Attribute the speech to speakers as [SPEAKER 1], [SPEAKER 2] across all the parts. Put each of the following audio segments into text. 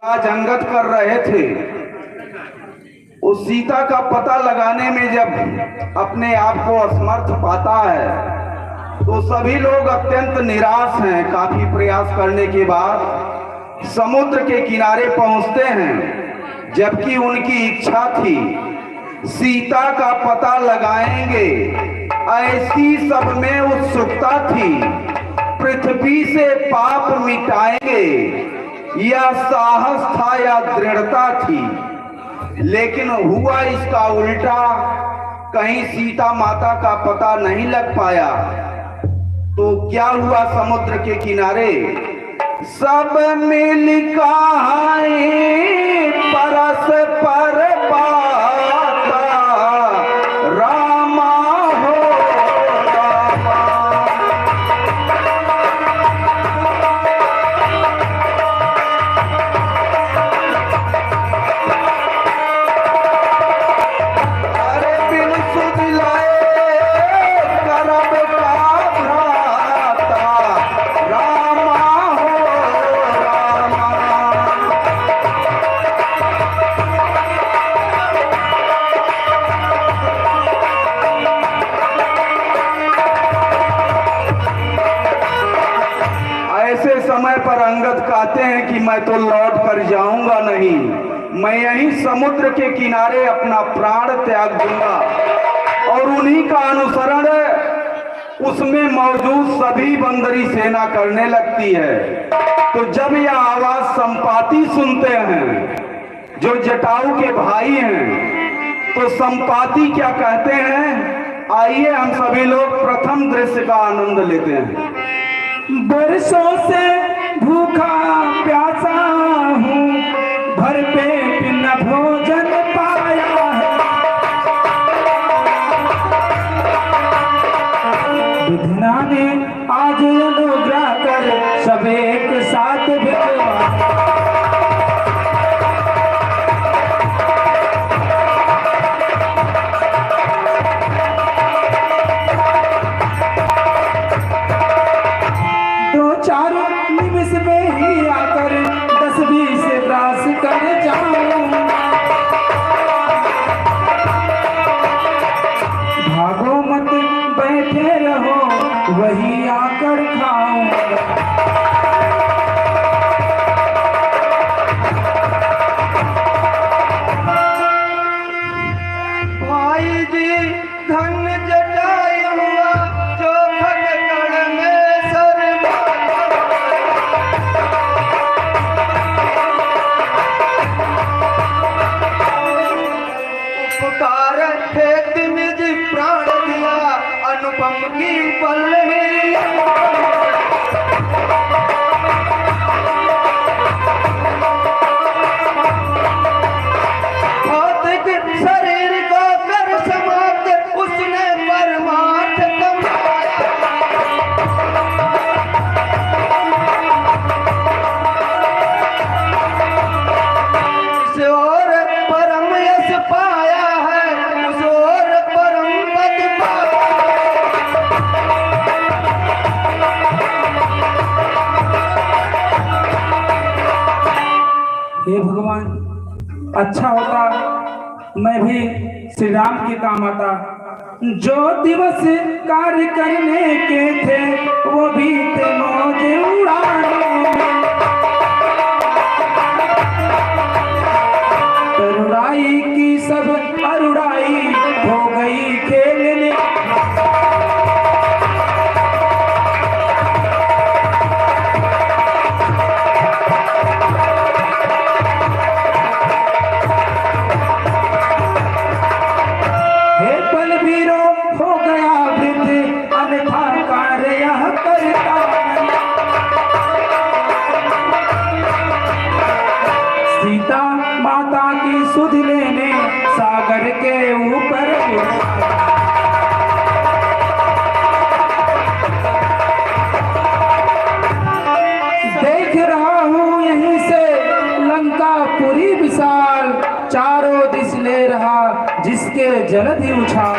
[SPEAKER 1] आज अंगद कर रहे थे। उस सीता का पता लगाने में जब अपने आप को असमर्थ पाता है तो सभी लोग अत्यंत निराश हैं। काफी प्रयास करने के बाद समुद्र के किनारे पहुंचते हैं, जबकि उनकी इच्छा थी सीता का पता लगाएंगे, ऐसी सब में उत्सुकता थी। पृथ्वी से पाप मिटाएंगे, यह साहस था या दृढ़ता थी। लेकिन हुआ इसका उल्टा। कहीं सीता माता का पता नहीं लग पाया तो क्या हुआ? समुद्र के किनारे सब मिल कहाए परस पर बाता, रामा हो रामा। अरे बिन सुध लाए करब का भ्राता, रामा हो रामा। ऐसे समय पर अंगद कहते हैं कि मैं तो लौट कर जाऊंगा नहीं, मैं यहीं समुद्र के किनारे अपना प्राण त्याग दूंगा। और उन्हीं का अनुसरण उसमें मौजूद सभी बंदरी सेना करने लगती है। तो जब यह आवाज संपाति सुनते हैं, जो जटाऊ के भाई हैं, तो संपाति क्या कहते हैं? आइए हम सभी लोग प्रथम दृश्य का आनंद लेते हैं।
[SPEAKER 2] बरसों से भूखा प्यासा हूँ, भर पेट न भोजन पाया है। विधना ने आज अनुग्रह कर सब एक साथ भिजवा। दो चार निमिष में ही आकर 10-20 ग्रास कर जाऊं। भागो मत बैठे रहो, वही आकर खाऊंगा।
[SPEAKER 1] भाई जी धन जटाई हुआ, जो भगकड़ में शर्माया। उपकार खेत निज प्राण दिया, अनुपम की पल भौतिक शरीर को कर समाप्त, उसने परमार्थ कमाया। इस ओर परम यश पाया है, उस ओर परम पद पाया।
[SPEAKER 2] हे भगवान, अच्छा होता मैं भी श्री राम के काम आता। जो दिवस कार्य करने के थे वो भी थे मौज उड़ाने में। तरुणाई की सब अरुणाई हो गई खेलने। हे बलवीरों हो गया वृद्ध, अन्यथा कार्य यह करता नहीं। सीता माता की सुध लेने सागर के ऊपर उड़ा। देख रहा हूँ यहीं से लंकापुरी विशाल, चारों दिश ले रहा जिसके जलधि उछाल।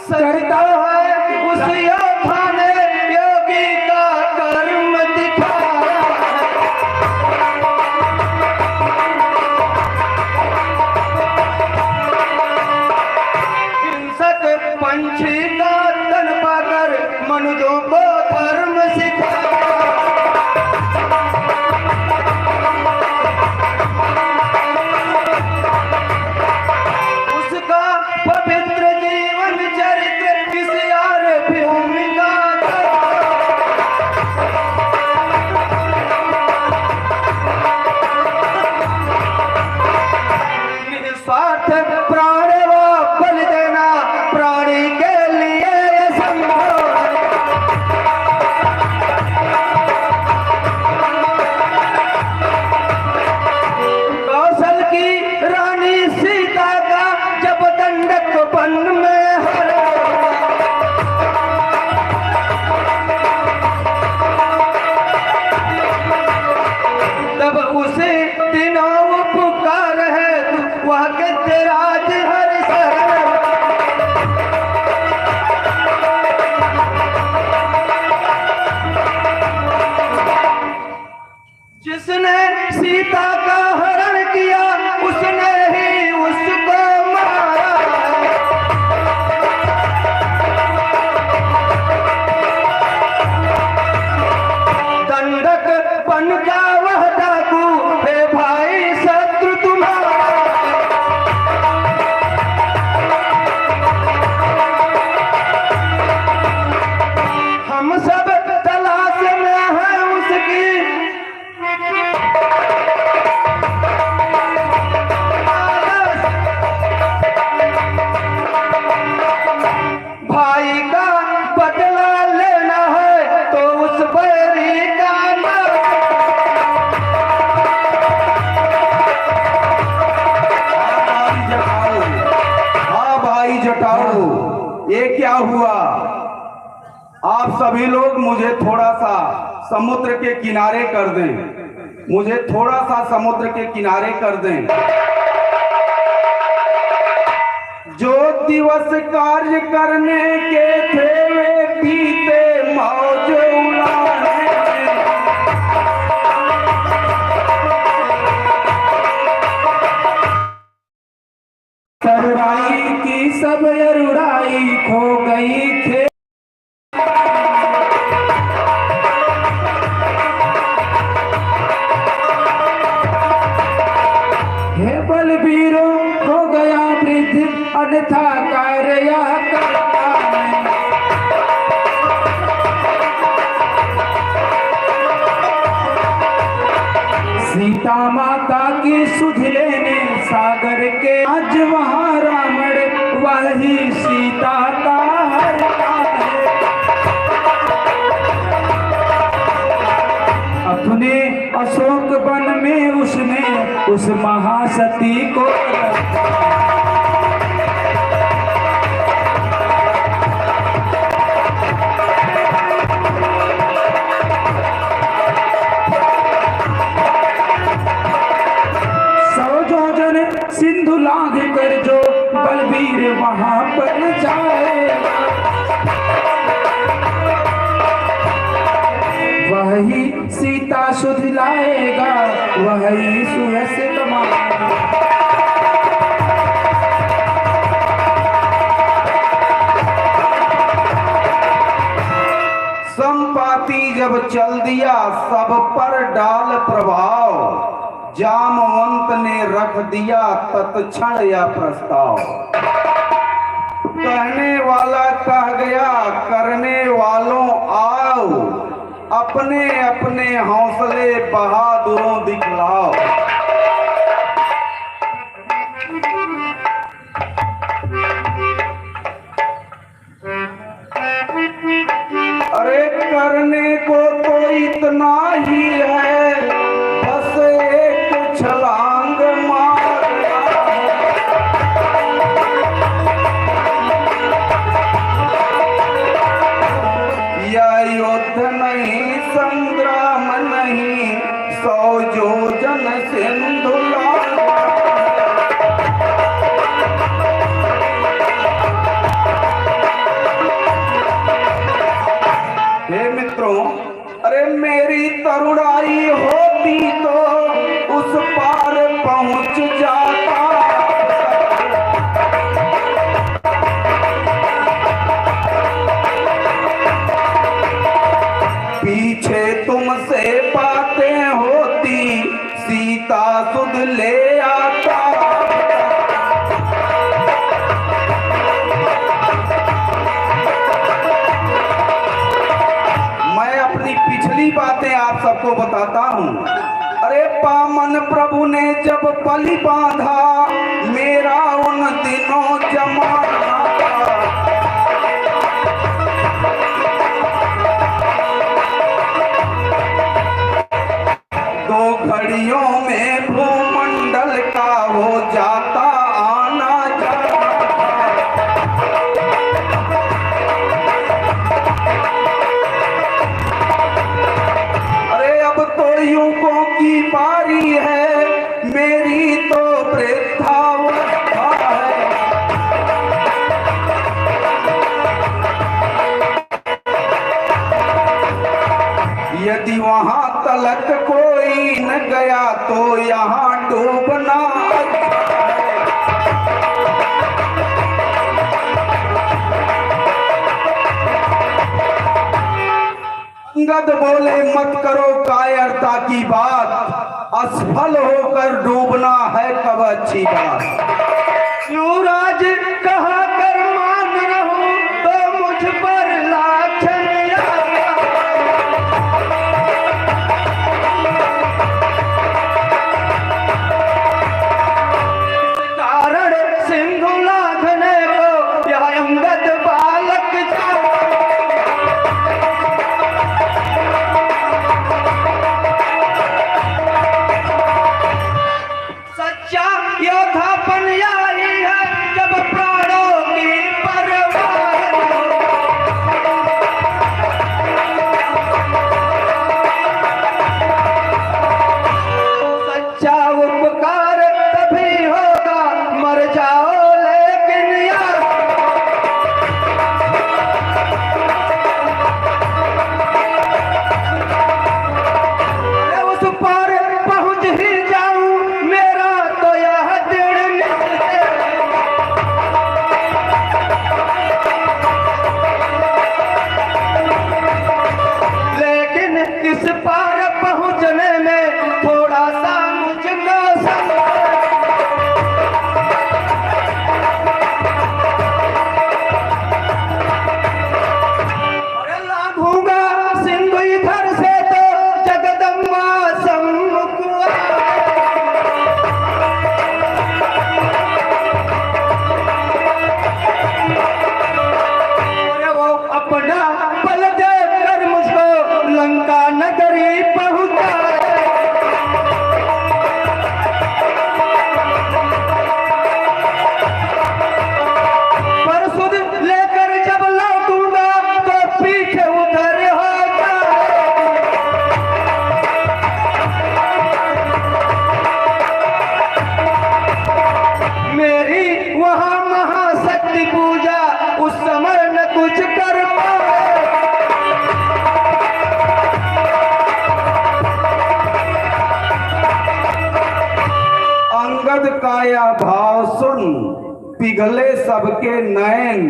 [SPEAKER 2] करता है उस योद्धा ने योगी का कर्म दिखाया।
[SPEAKER 3] तीनों उपकार है तू वह के तेरा हर शरण। जिसने सीता का हरण किया उसने ही उसको मारा। दंडक बन का वह डाकू हे भाई शत्रु तुम्हारा। हम सब तलाश में हैं उसकी भाई का बदला लेना है तो उस बैरी का
[SPEAKER 1] हाँ भाई जटाऊ, ये क्या हुआ? आप सभी लोग मुझे थोड़ा सा समुद्र के किनारे कर दें, मुझे थोड़ा सा समुद्र के किनारे कर दें। जो दिवस कार्य करने के थे वे बीते मौज उड़ाने।
[SPEAKER 2] तरुणाई की सब अरुणाई खो गई थे। हे बलबीरों हो गया वृद्ध अन्यथा कार्य करता नहीं। सीता माता की सुध लेने सागर के आज वहाँ रावण वही सीता का हरता है। अपने अशोक वन में उसने उस महासती को सिंधु लांघ कर जो बलबीर वहां पर जाए वही सीता सुध लाएगा वही सुयस कमाएगा।
[SPEAKER 1] संपाति जब चल दिया सब पर डाल प्रभाव, जामवंत ने रख दिया तत्क्षण या प्रस्ताव। कहने वाला कह गया करने वालों आओ, अपने अपने हौसले बहादुरों दिखलाओ। अरे करने को तो इतना ही है, बस एक छलांग मारना है। यह युद्ध नहीं संग्राम नहीं, 100 योजन सिंधु लांघना। हे मित्रों, अरे मेरी तरुणाई होती तो उस पार पहुंच जाता। पीछे तुमसे बातें होती सीता सुध ले आता। मैं अपनी पिछली बातें आप सबको बताता हूँ। अरे पामन प्रभु ने जब बलि बांधा, मेरा उन दिनों जमाना था। दो घड़ियों में भूमंडल का हो जाता आना जाना। अरे अब तो युगों की बारी है, तो यहाँ डूबना अच्छा है। अंगद बोले मत करो कायरता की बात, असफल होकर डूबना है कब अच्छी बात।
[SPEAKER 3] युवराज कहा कर मान रहूं तो मुझ पर लाछन आता। कारण सिंधु लाघने को यह अंगद बालक जाता। सच्चा योद्धापन यही है जब प्राणों की परवाह न हो। सच्चा उपकार तभी होगा मर जाओ लेकिन यार। अरे उस पार पहुंच ही जाऊं मेरा तो यह दृढ़ निश्चय है। लेकिन इस पार पहुंचने में थोड़ा सा मुझको समय अरे लांघूंगा सिंधु इधर से तो जगदम्बा सम्मुख आए। अरे वो अपना बल देख कर मुझको लंका नगरी पहुंचाए। पर सुध लेकर जब लौटूंगा तो पीछे उधर हो जाए। मेरी वहां महाशक्ति पूजा उस समय न कुछ कर पाए।
[SPEAKER 1] अंगद का यह भाव सुन पिघले सबके नयन,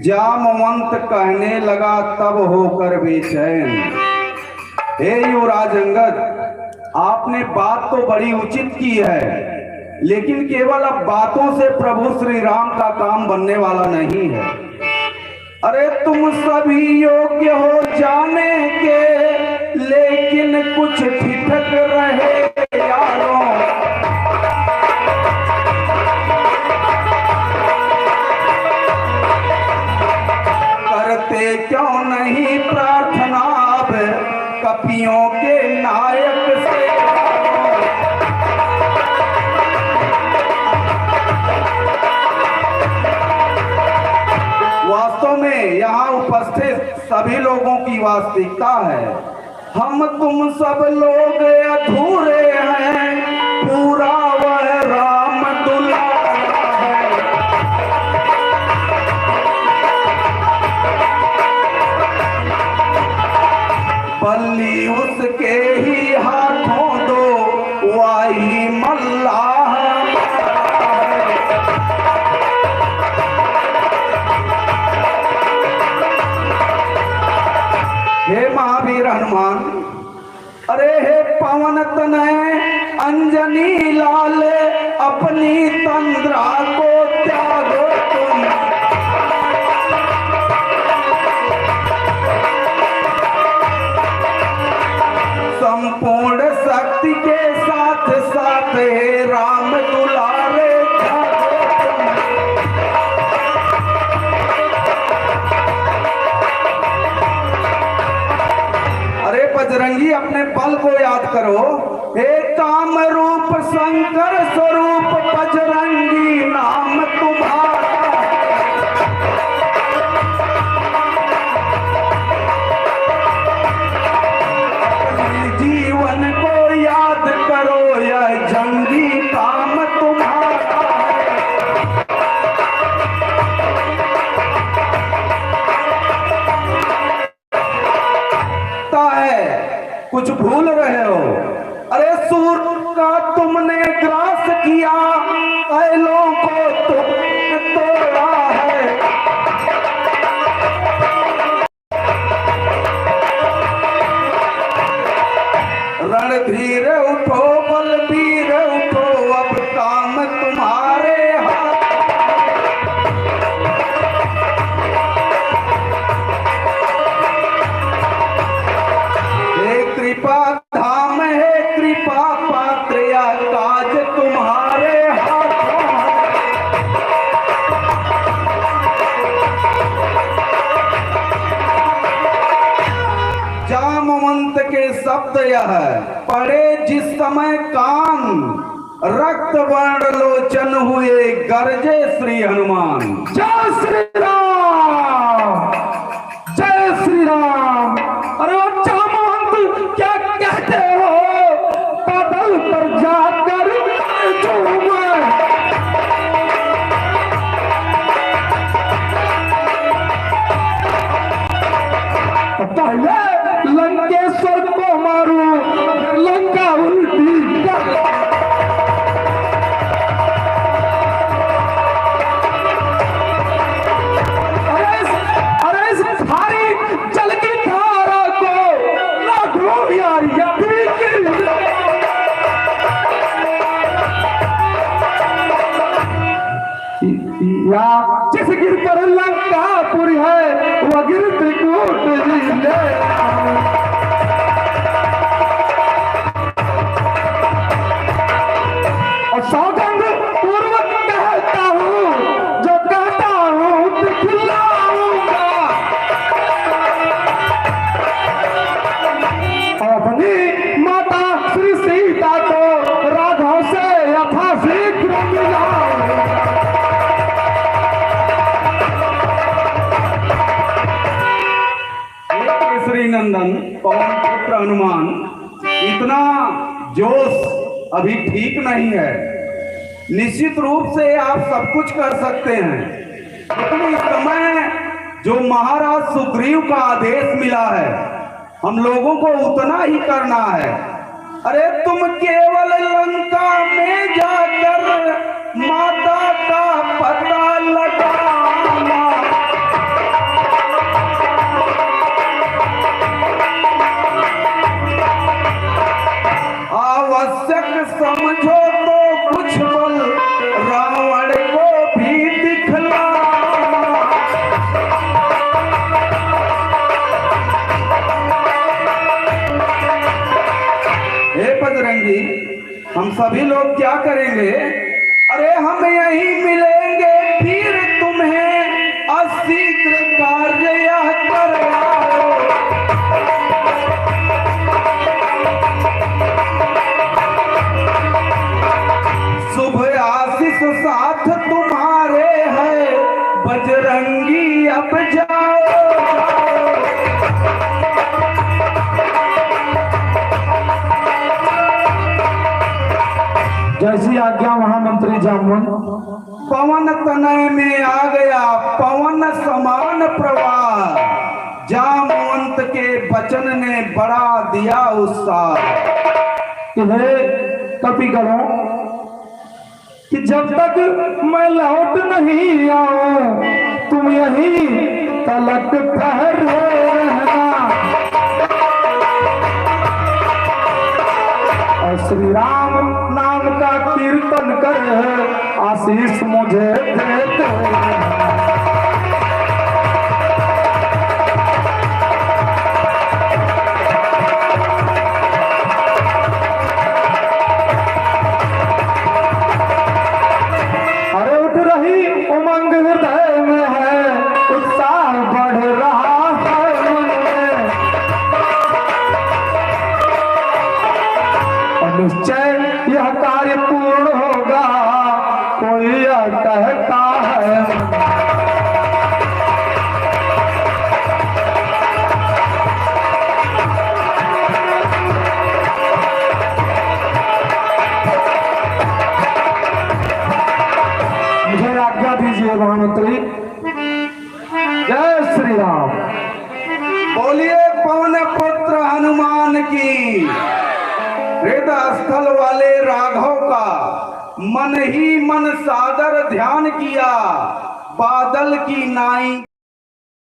[SPEAKER 1] जामवंत कहने लगा तब होकर बेचैन। हे युवराज अंगद, आपने बात तो बड़ी उचित की है, लेकिन केवल अब बातों से प्रभु श्री राम का काम बनने वाला नहीं है। अरे तुम सभी योग्य हो जाने के, लेकिन कुछ ठिठक रहे यारों। करते क्यों नहीं प्रार्थना अब कपियों के नायक से। वास्तव में यहाँ उपस्थित सभी लोगों की वास्तविकता है, हम तुम सब लोग अधूरे हैं, पूरा वह राम दुलारा है। बल्ली उसके ही हाथों दो, वाही मल्लाह हे महावीर हनुमान, अरे हे पवन तनय अंजनी लाल, अपनी तंद्रा को त्यागो तुम। संपूर्ण शक्ति के साथ साथ हे राम दुलारे त्यागो तुम। अरे बजरंगी, अपने बल को याद करो। हे काम रूप शंकर स्वरूप बजरंगी नाम तुम्हारा। अपने जीवन को याद करो, यह जंगी काम तुम्हारा है। कुछ भूल रहे हो। अरे सूर शब्द यह है, पड़े जिस समय कान, रक्त वर्ण लोचन हुए गरजे श्री हनुमान।
[SPEAKER 2] जय श्री राम, जय श्री राम। अरे अच्छा महंत क्या कहते हो, बादल पर जाकर झूमे। पहले लंकेश्वर को मारू, लंका उल्टी। अरे इस भारी जल की धारा को ना डूब यार, या जिस गिर पर लंकापुर है वह गिर त्रिकूट ले। और सौगंध पूर्वक कहता हूँ, जो कहता हूँ दिखलाऊंगा। अपनी माता श्री सीता को राघव से यथाशीघ्र मिलाऊंगा।
[SPEAKER 1] श्री नंदन पवन पुत्र हनुमान, इतना जोश अभी ठीक नहीं है। निश्चित रूप से आप सब कुछ कर सकते हैं, लेकिन इस समय जो महाराज सुग्रीव का आदेश मिला है, हम लोगों को उतना ही करना है। अरे तुम केवल लंका में जाकर माता का पता लगाना। आवश्यक समझो तो कुछ बल रावण को भी दिखलाना। हे बजरंगी, हम सभी लोग क्या करेंगे? अरे हम यहीं मिलेंगे, फिर तुम्हें अशीघ्र कार्य यह करवाओ। शुभ आशीष साथ तुम्हारे है बजरंगी, अब जाओ।
[SPEAKER 2] जैसी आज्ञा महामंत्री जामुन।
[SPEAKER 1] पवन तनय में आ गया पवन समान प्रवाह, जामवंत के वचन ने बड़ा दिया उत्साह।
[SPEAKER 2] कपी करो कि जब तक मैं लौट नहीं आऊं तुम यहीं तलक ठहरे रहना। और श्री राम नाम का कीर्तन कर आशीष मुझे देते। उमंग हृदय में है, उत्साह बढ़ रहा है मन में। और निश्चय यह कार्य पूर्ण होगा, कोई यह कहता है। मुझे आज्ञा दीजिए महामंत्री। जय श्री राम।
[SPEAKER 1] बोलिए पवन पुत्र हनुमान की। हृदय स्थल वाले राघव का मन ही मन सादर ध्यान किया, बादल की नाई